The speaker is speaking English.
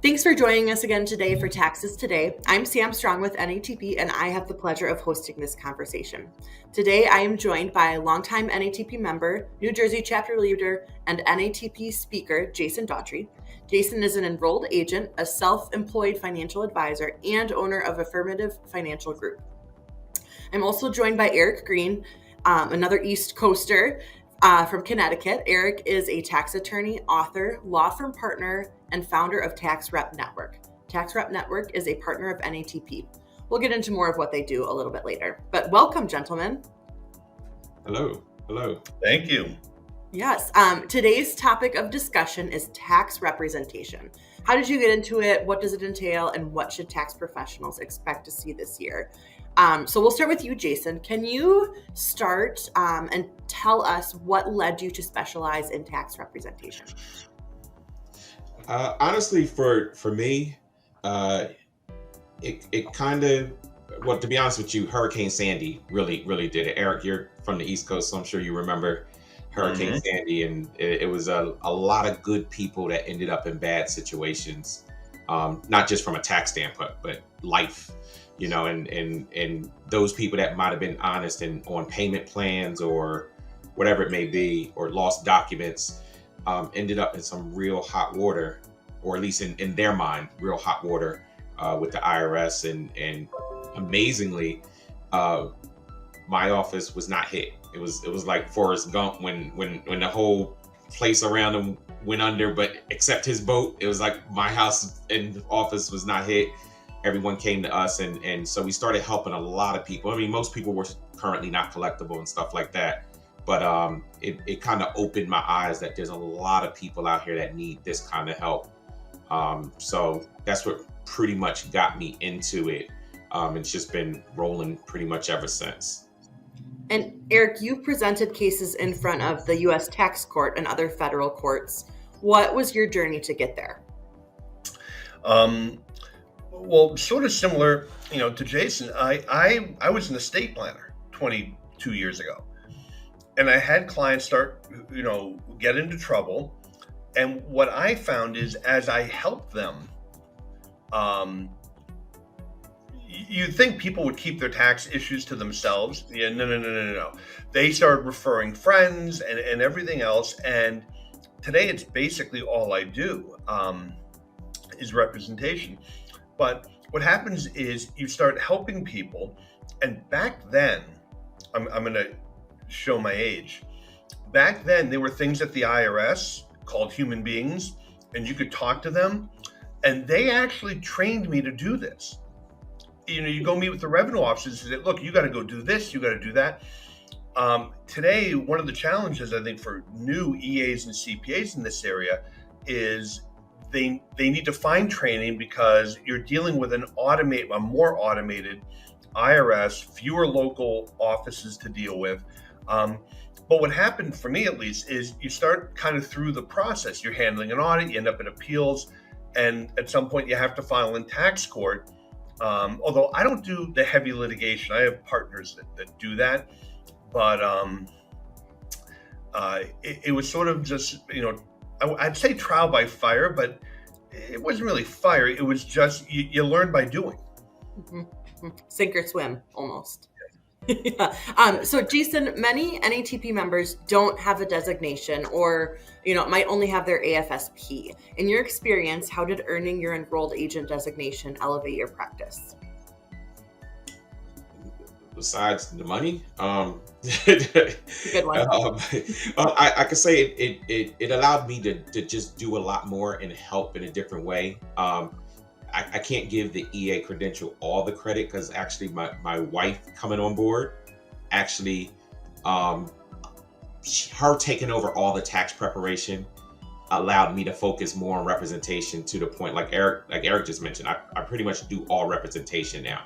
Thanks for joining us again today for Taxes Today. I'm Sam Strong with NATP, and I have the pleasure of hosting this conversation. Today, I am joined by longtime NATP member, New Jersey chapter leader, and NATP speaker, Jason Daughtry. Jason is an enrolled agent, a self-employed financial advisor, and owner of Affirmative Financial Group. I'm also joined by Eric Green, another East Coaster from Connecticut. Eric is a tax attorney, author, law firm partner, and founder of Tax Rep Network. Tax Rep Network is a partner of NATP. We'll get into more of what they do a little bit later. But welcome, gentlemen. Hello. Thank you. Yes. Today's topic of discussion is tax representation. How did you get into it? What does it entail? And what should tax professionals expect to see this year? So we'll start with you, Jason. Can you start and tell us what led you to specialize in tax representation? Honestly, for me, it kind of, well, to be honest with you, Hurricane Sandy really did it. Eric, you're from the East Coast, so I'm sure you remember Hurricane Sandy, and it was a lot of good people that ended up in bad situations, not just from a tax standpoint, but life, and those people that might have been honest and on payment plans or whatever it may be, or lost documents, ended up in some real hot water, or at least in their mind, real hot water with the IRS. And amazingly, my office was not hit. It was like Forrest Gump when the whole place around him went under, but except his boat, it was like my house and office was not hit. Everyone came to us, and so we started helping a lot of people. I mean, most people were currently not collectible and stuff like that. But it kind of opened my eyes that there's a lot of people out here that need this kind of help. So that's what pretty much got me into it. It's just been rolling pretty much ever since. And Eric, you presented cases in front of the U.S. Tax Court and other federal courts. What was your journey to get there? Well, sort of similar, to Jason. I was an estate planner 22 years ago. And I had clients start, get into trouble. And what I found is as I helped them, you'd think people would keep their tax issues to themselves. Yeah, no. They started referring friends and everything else. And today it's basically all I do is representation. But what happens is you start helping people. And back then, I'm going to show my age. Back then, there were things at the IRS called human beings, and you could talk to them, and they actually trained me to do this. You go meet with the revenue officers and say, look, you got to go do this, you got to do that. Today, one of the challenges, I think, for new EAs and CPAs in this area is they need to find training because you're dealing with a more automated IRS, fewer local offices to deal with. But what happened for me, at least, is you start kind of through the process. You're handling an audit, you end up in appeals, and at some point you have to file in tax court. Although I don't do the heavy litigation, I have partners that do that. But it was sort of just, I'd say trial by fire, but it wasn't really fire. It was just you learn by doing. Mm-hmm. Sink or swim, almost. Yeah. So Jason, many NATP members don't have a designation or, might only have their AFSP. In your experience, how did earning your enrolled agent designation elevate your practice? Besides the money, Good one. I could say it allowed me to just do a lot more and help in a different way. I can't give the EA credential all the credit because actually my wife coming on board, actually, her taking over all the tax preparation allowed me to focus more on representation to the point, like Eric just mentioned, I pretty much do all representation now.